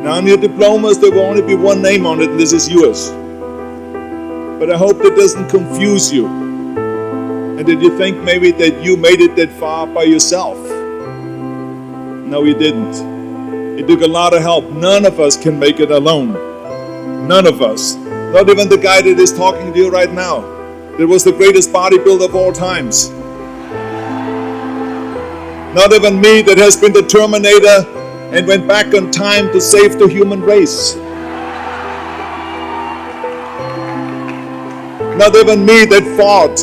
Now on your diplomas there will only be one name on it, and this is yours. But I hope that doesn't confuse you, and that you think maybe that you made it that far by yourself. No, you didn't. It took a lot of help. None of us can make it alone. None of us. Not even the guy that is talking to you right now. That was the greatest bodybuilder of all times. Not even me, that has been the Terminator and went back on time to save the human race. Not even me, that fought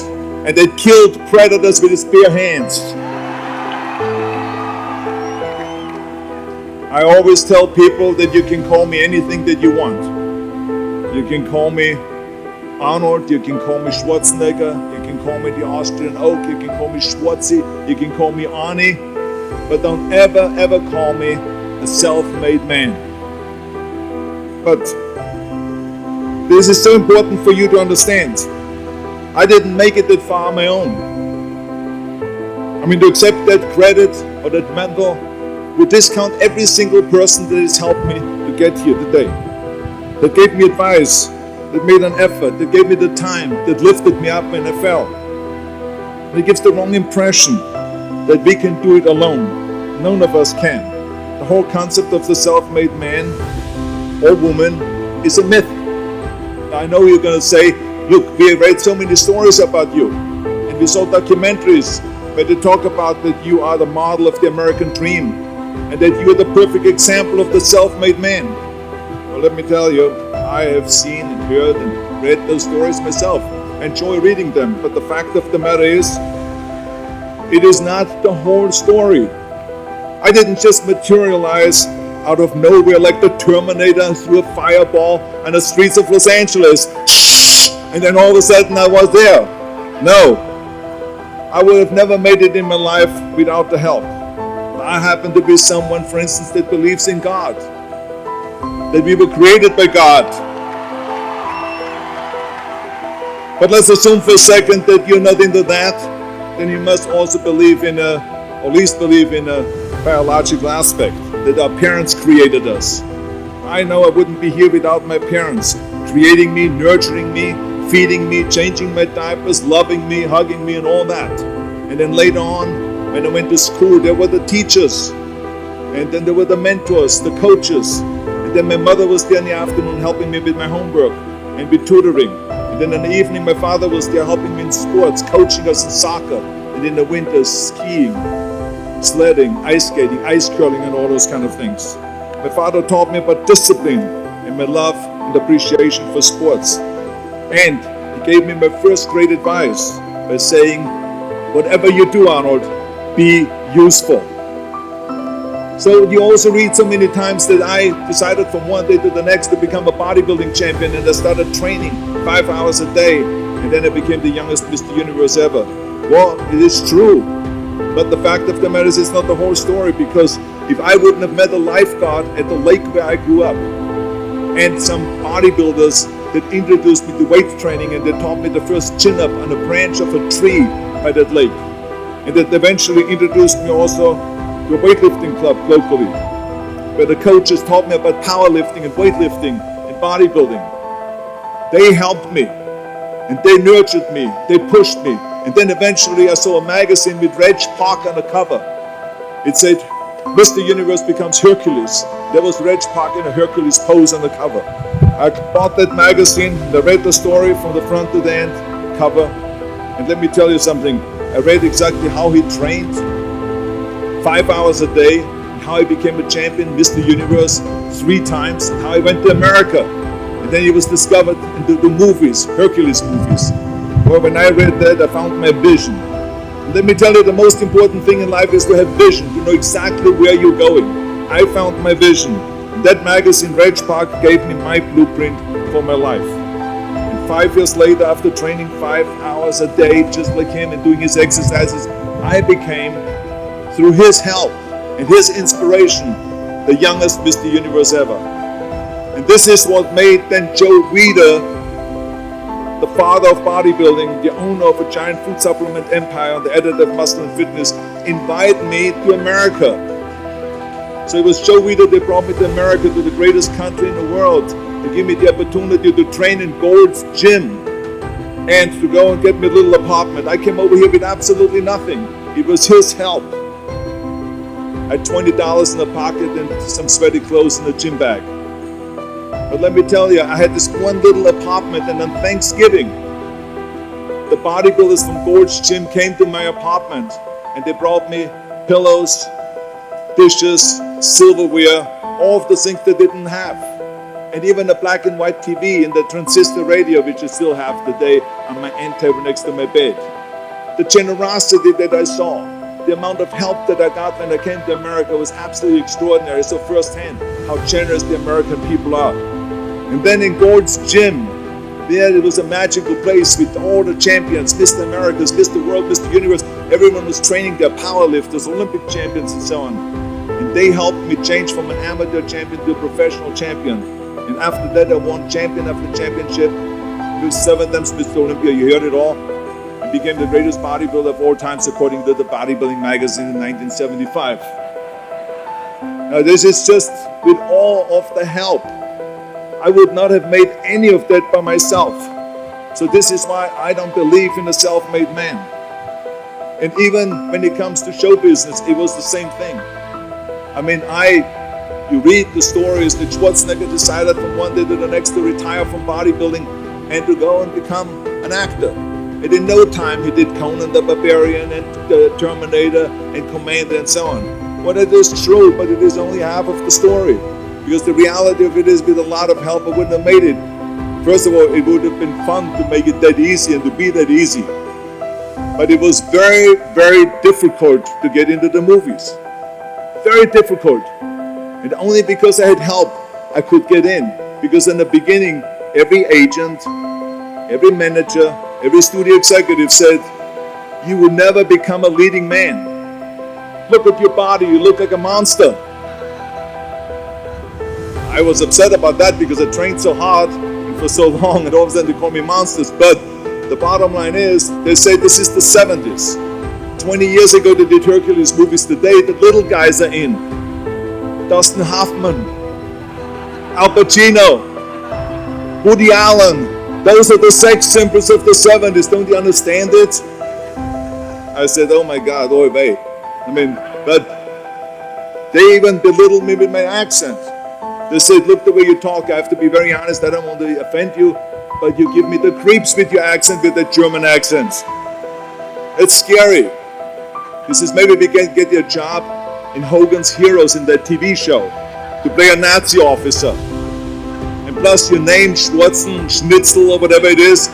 and that killed predators with his bare hands. I always tell people that you can call me anything that you want. You can call me Arnold, you can call me Schwarzenegger, you can call me the Austrian Oak, you can call me Schwarzi, you can call me Arnie, but don't ever, ever call me a self-made man. But this is so important for you to understand. I didn't make it that far on my own. I mean, to accept that credit or that mantle would discount every single person that has helped me to get here today. That gave me advice, that made an effort, that gave me the time, that lifted me up when I fell. And it gives the wrong impression that we can do it alone. None of us can. The whole concept of the self-made man or woman is a myth. I know you're going to say, look, we have read so many stories about you, and we saw documentaries where they talk about that you are the model of the American dream, and that you are the perfect example of the self-made man. Well, let me tell you, I have seen and heard and read those stories myself. I enjoy reading them, but the fact of the matter is, it is not the whole story. I didn't just materialize out of nowhere like the Terminator through a fireball on the streets of Los Angeles, and then all of a sudden I was there. No, I would have never made it in my life without the help. I happen to be someone, for instance, that believes in God, that we were created by God. But let's assume for a second that you're not into that, then you must also believe in or at least believe in a biological aspect, that our parents created us. I know I wouldn't be here without my parents, creating me, nurturing me, feeding me, changing my diapers, loving me, hugging me, and all that. And then later on, when I went to school, there were the teachers, and then there were the mentors, the coaches, and then my mother was there in the afternoon helping me with my homework and with tutoring. And then in the evening, my father was there helping me in sports, coaching us in soccer, and in the winter, skiing, sledding, ice skating, ice curling, and all those kind of things. My father taught me about discipline and my love and appreciation for sports. And he gave me my first great advice by saying, whatever you do, Arnold, be useful. So you also read so many times that I decided from one day to the next to become a bodybuilding champion, and I started training 5 hours a day, and then I became the youngest Mr. Universe ever. Well, it is true, but the fact of the matter is it's not the whole story, because if I wouldn't have met a lifeguard at the lake where I grew up, and some bodybuilders that introduced me to weight training, and they taught me the first chin-up on a branch of a tree by that lake, and that eventually introduced me also to a weightlifting club locally, where the coaches taught me about powerlifting and weightlifting and bodybuilding. They helped me, and they nurtured me, they pushed me, and then eventually I saw a magazine with Reg Park on the cover. It said, Mr. Universe becomes Hercules. There was Reg Park in a Hercules pose on the cover. I bought that magazine, and I read the story from the front to the end cover, and let me tell you something. I read exactly how he trained 5 hours a day, and how he became a champion, Mr. Universe, 3 times, and how he went to America. And then he was discovered in the movies, Hercules movies. Well, when I read that, I found my vision. And let me tell you, the most important thing in life is to have vision, to know exactly where you're going. I found my vision. And that magazine, Reg Park, gave me my blueprint for my life. And 5 years later, after training 5 hours a day, just like him, and doing his exercises, I became, through his help and his inspiration, the youngest Mr. Universe ever. And this is what made then Joe Weider, the father of bodybuilding, the owner of a giant food supplement empire, the editor of Muscle and Fitness, invite me to America. So it was Joe Weider that brought me to America, to the greatest country in the world, to give me the opportunity to train in Gold's Gym and to go and get me a little apartment. I came over here with absolutely nothing. It was his help. I had $20 in the pocket and some sweaty clothes in the gym bag. But let me tell you, I had this one little apartment, and on Thanksgiving, the bodybuilders from Gold's Gym came to my apartment and they brought me pillows, dishes, silverware, all of the things they didn't have. And even a black and white TV and the transistor radio, which I still have today on my end table next to my bed. The generosity that I saw, the amount of help that I got when I came to America was absolutely extraordinary. So firsthand, how generous the American people are. And then in Gold's Gym, there it was a magical place with all the champions, Mr. Americas, Mr. World, Mr. Universe. Everyone was training their power lifters, Olympic champions and so on. And they helped me change from an amateur champion to a professional champion. And after that, I won champion after championship. It was 7 times Mr. Olympia, you heard it all. I became the greatest bodybuilder of all times according to the Bodybuilding magazine in 1975. Now this is just with all of the help. I would not have made any of that by myself. So this is why I don't believe in a self-made man. And even when it comes to show business, it was the same thing. I mean, you read the stories that Schwarzenegger decided from one day to the next to retire from bodybuilding and to go and become an actor. And in no time he did Conan the Barbarian and the Terminator and Commander and so on. Well, it is true, but it is only half of the story. Because the reality of it is, with a lot of help, I wouldn't have made it. First of all, it would have been fun to make it that easy and to be that easy. But it was very, very difficult to get into the movies. Very difficult. And only because I had help, I could get in. Because in the beginning, every agent, every manager, every studio executive said, you will never become a leading man. Look at your body, you look like a monster. I was upset about that because I trained so hard and for so long, and all of a sudden they call me monsters. But the bottom line is, they say this is the 70s. 20 years ago they did Hercules movies. Today the little guys are in. Dustin Hoffman, Al Pacino, Woody Allen. Those are the sex symbols of the 70s. Don't you understand it? I said, oh my God, oy vey. I mean, but they even belittled me with my accent. They said, look, the way you talk, I have to be very honest, I don't want to offend you, but you give me the creeps with your accent, with that German accent. It's scary. He says, maybe we can get you a job in Hogan's Heroes in that TV show, to play a Nazi officer. And plus your name, Schwarzen, Schnitzel, or whatever it is,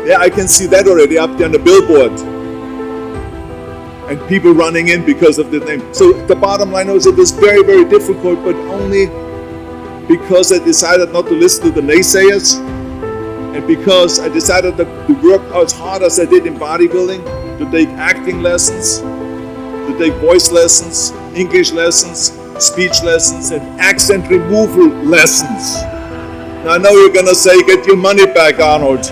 yeah, I can see that already up there on the billboard. And people running in because of the name. So the bottom line is it was very, very difficult, but only because I decided not to listen to the naysayers, and because I decided to work as hard as I did in bodybuilding, to take acting lessons, to take voice lessons, English lessons, speech lessons, and accent removal lessons. Now I know you're gonna say, get your money back, Arnold.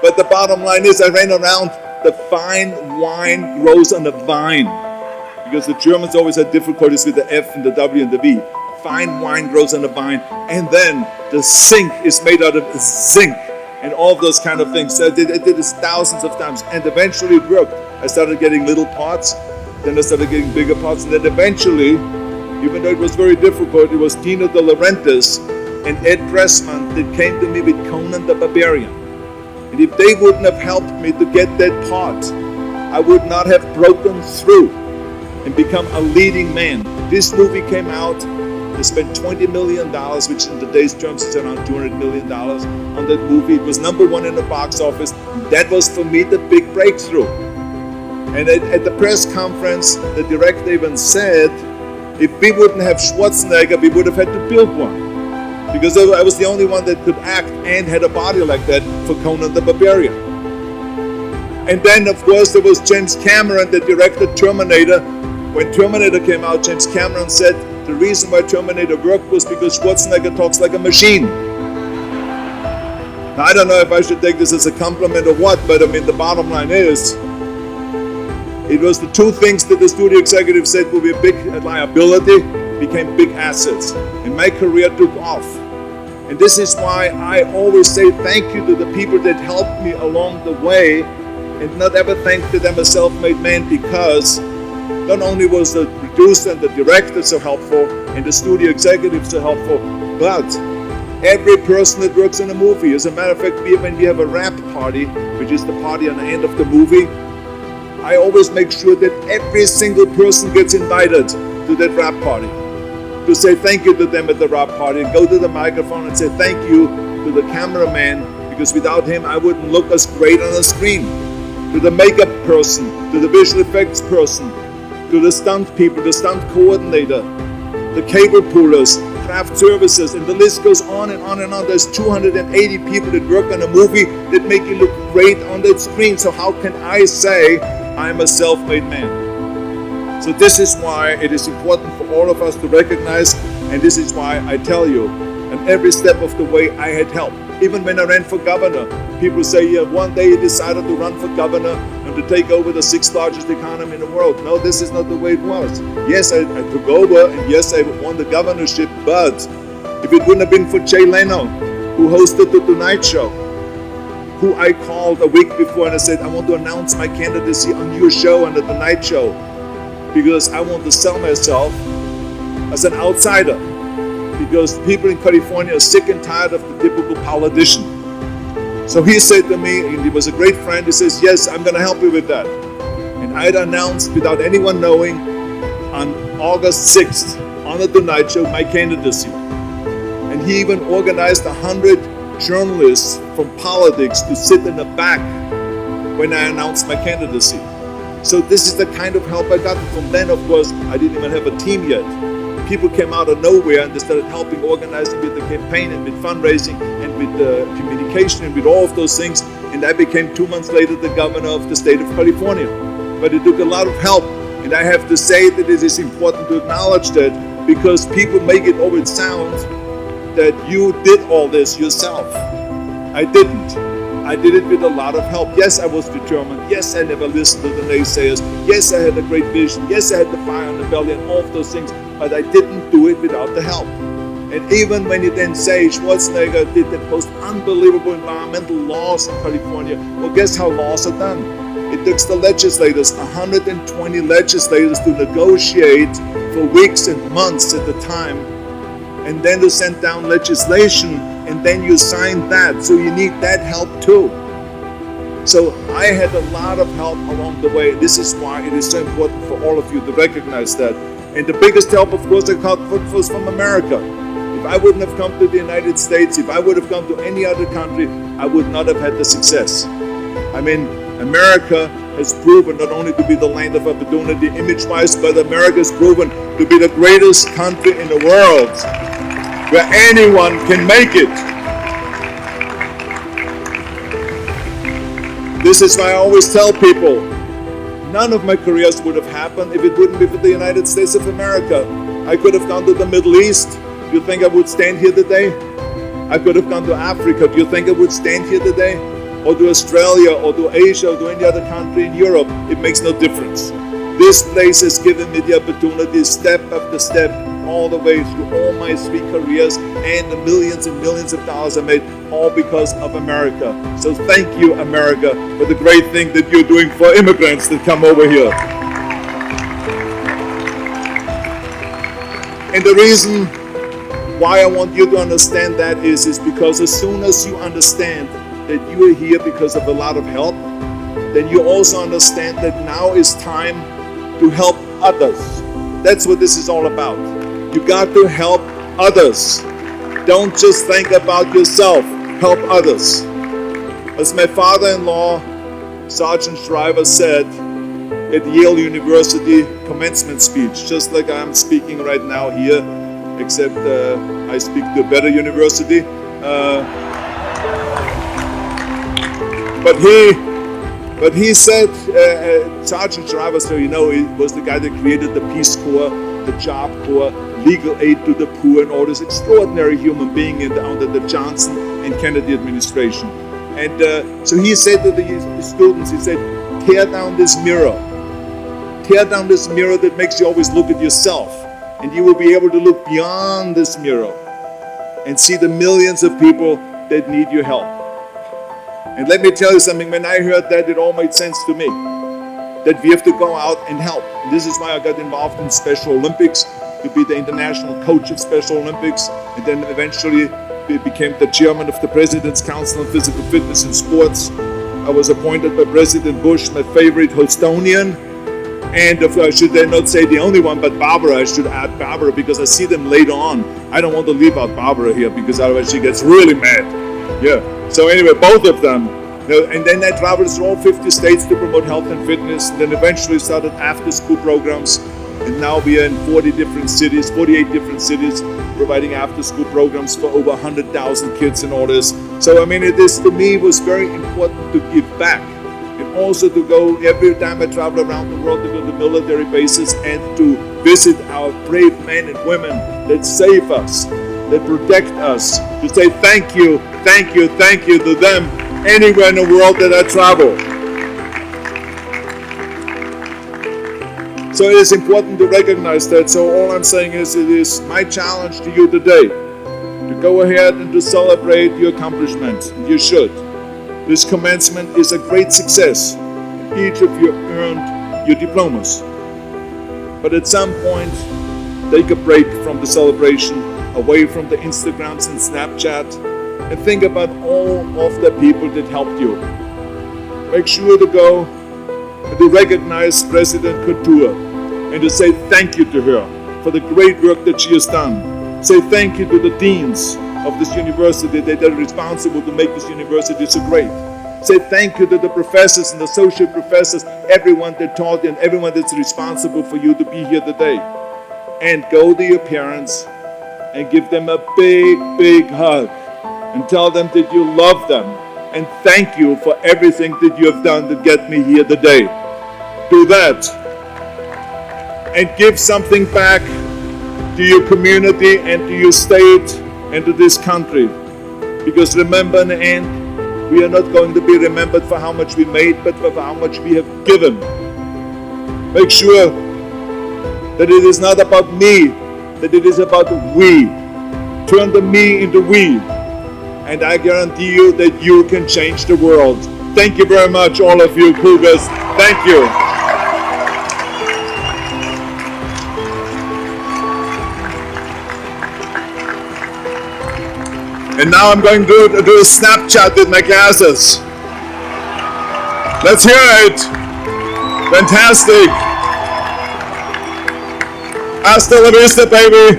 But the bottom line is I ran around, the fine wine grows on the vine. Because the Germans always had difficulties with the F and the W and the V. Fine wine grows on the vine. And then the zinc is made out of zinc. And all of those kind of things. So I did this thousands of times. And eventually it worked. I started getting little parts. Then I started getting bigger parts. And then eventually, even though it was very difficult, it was Dino De Laurentiis and Ed Pressman that came to me with Conan the Barbarian. And if they wouldn't have helped me to get that part, I would not have broken through and become a leading man. This movie came out, they spent $20 million, which in today's terms is around $200 million on that movie. It was #1 in the box office. That was for me the big breakthrough. And at the press conference, the director even said, if we wouldn't have Schwarzenegger, we would have had to build one. Because I was the only one that could act and had a body like that for Conan the Barbarian. And then, of course, there was James Cameron that directed Terminator. When Terminator came out, James Cameron said the reason why Terminator worked was because Schwarzenegger talks like a machine. Now, I don't know if I should take this as a compliment or what, but I mean, the bottom line is, It was the two things that the studio executive said would be a big liability, became big assets. And my career took off. And this is why I always say thank you to the people that helped me along the way, and not ever think that I'm a self-made man, because not only was the producer and the director so helpful and the studio executive so helpful, but every person that works in a movie. As a matter of fact, when we have a wrap party, which is the party on the end of the movie, I always make sure that every single person gets invited to that wrap party, to say thank you to them at the wrap party, and go to the microphone and say thank you to the cameraman, because without him I wouldn't look as great on the screen, to the makeup person, to the visual effects person, to the stunt people, the stunt coordinator, the cable pullers, craft services, and the list goes on and on and on. There's 280 people that work on a movie that make you look great on that screen. So how can I say I'm a self-made man? So this is why it is important for all of us to recognize, and this is why I tell you, and every step of the way I had help. Even when I ran for governor, people say, yeah, one day you decided to run for governor and to take over the 6th largest economy in the world. No, this is not the way it was. Yes, I took over, and yes, I won the governorship, but if it wouldn't have been for Jay Leno, who hosted the Tonight Show, who I called a week before and I said, I want to announce my candidacy on your show, on the Tonight Show, because I want to sell myself as an outsider, because people in California are sick and tired of the typical politician. So he said to me, and he was a great friend, he says, yes, I'm going to help you with that. And I had announced, without anyone knowing, on August 6th, on the Tonight Show, my candidacy. And he even organized 100 journalists from politics to sit in the back when I announced my candidacy. So this is the kind of help I got. And from then, of course, I didn't even have a team yet. People came out of nowhere and they started helping, organizing with the campaign and with fundraising and with the communication and with all of those things. And I became 2 months later the governor of the state of California. But it took a lot of help. And I have to say that it is important to acknowledge that, because people make it always sound that you did all this yourself. I didn't. I did it with a lot of help. Yes, I was determined. Yes, I never listened to the naysayers. Yes, I had a great vision. Yes, I had the fire on the belly and all of those things. But I didn't do it without the help. And even when you then say Schwarzenegger did the most unbelievable environmental laws in California, well, guess how laws are done? It took the legislators, 120 legislators, to negotiate for weeks and months at a time, and then to send down legislation, and then you sign that. So you need that help too. So I had a lot of help along the way. This is why it is so important for all of you to recognize that. And the biggest help, of course, I got was from America. If I wouldn't have come to the United States, if I would have come to any other country, I would not have had the success. I mean, America has proven not only to be the land of opportunity image-wise, but America has proven to be the greatest country in the world where anyone can make it. This is why I always tell people, none of my careers would have happened if it wouldn't be for the United States of America. I could have gone to the Middle East. Do you think I would stand here today? I could have gone to Africa. Do you think I would stand here today? Or to Australia, or to Asia, or to any other country in Europe? It makes no difference. This place has given me the opportunity, step after step, all the way through all my 3 careers and the millions and millions of dollars I made, all because of America. So thank you, America, for the great thing that you're doing for immigrants that come over here. And the reason why I want you to understand that is because as soon as you understand that you are here because of a lot of help, then you also understand that now is time to help others. That's what this is all about. You got to help others. Don't just think about yourself. Help others. As my father-in-law, Sergeant Shriver, said at Yale University commencement speech, just like I'm speaking right now here, except I speak to a better university. But he said, Sergeant Shriver, so you know, he was the guy that created the Peace Corps, the Job Corps, legal aid to the poor, and all this extraordinary human being under the Johnson and Kennedy administration. And so he said to the students, he said, tear down this mirror tear down this mirror that makes you always look at yourself. And you will be able to look beyond this mirror and see the millions of people that need your help. And let me tell you something, when I heard that, it all made sense to me. That we have to go out and help. And this is why I got involved in Special Olympics, to be the international coach of Special Olympics, and then eventually became the chairman of the President's Council on Physical Fitness and Sports. I was appointed by President Bush, my favorite Houstonian, and I should then not say the only one, but Barbara. I should add Barbara because I see them later on. I don't want to leave out Barbara here because otherwise she gets really mad. Yeah. So anyway, both of them. And then I traveled through all 50 states to promote health and fitness, and then eventually started after-school programs. And now we are in 48 different cities, providing after-school programs for over 100,000 kids and all this. So I mean, it is, to me, was very important to give back. And also to go, every time I travel around the world, to go to military bases and to visit our brave men and women that save us, that protect us, to say thank you to them anywhere in the world that I travel. So it is important to recognize that. So all I'm saying is, it is my challenge to you today to go ahead and to celebrate your accomplishment. You should. This commencement is a great success. Each of you earned your diplomas. But at some point, take a break from the celebration, away from the Instagrams and Snapchat, and think about all of the people that helped you. Make sure to go and to recognize President Couture and to say thank you to her for the great work that she has done. Say thank you to the deans of this university that are responsible to make this university so great. Say thank you to the professors and associate professors, everyone that taught you and everyone that's responsible for you to be here today. And go to your parents and give them a big hug and tell them that you love them and thank you for everything that you have done to get me here today. Do that and give something back to your community and to your state and to this country. Because remember, in the end, we are not going to be remembered for how much we made, but for how much we have given. Make sure that it is not about me, that it is about we. Turn the me into we. And I guarantee you that you can change the world. Thank you very much, all of you Cougars. Thank you. And now I'm going to do a Snapchat with my glasses. Let's hear it. Fantastic. Hasta la vista, baby.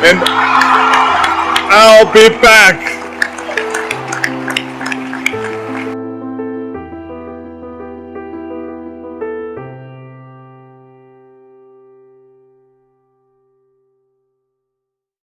And I'll be back.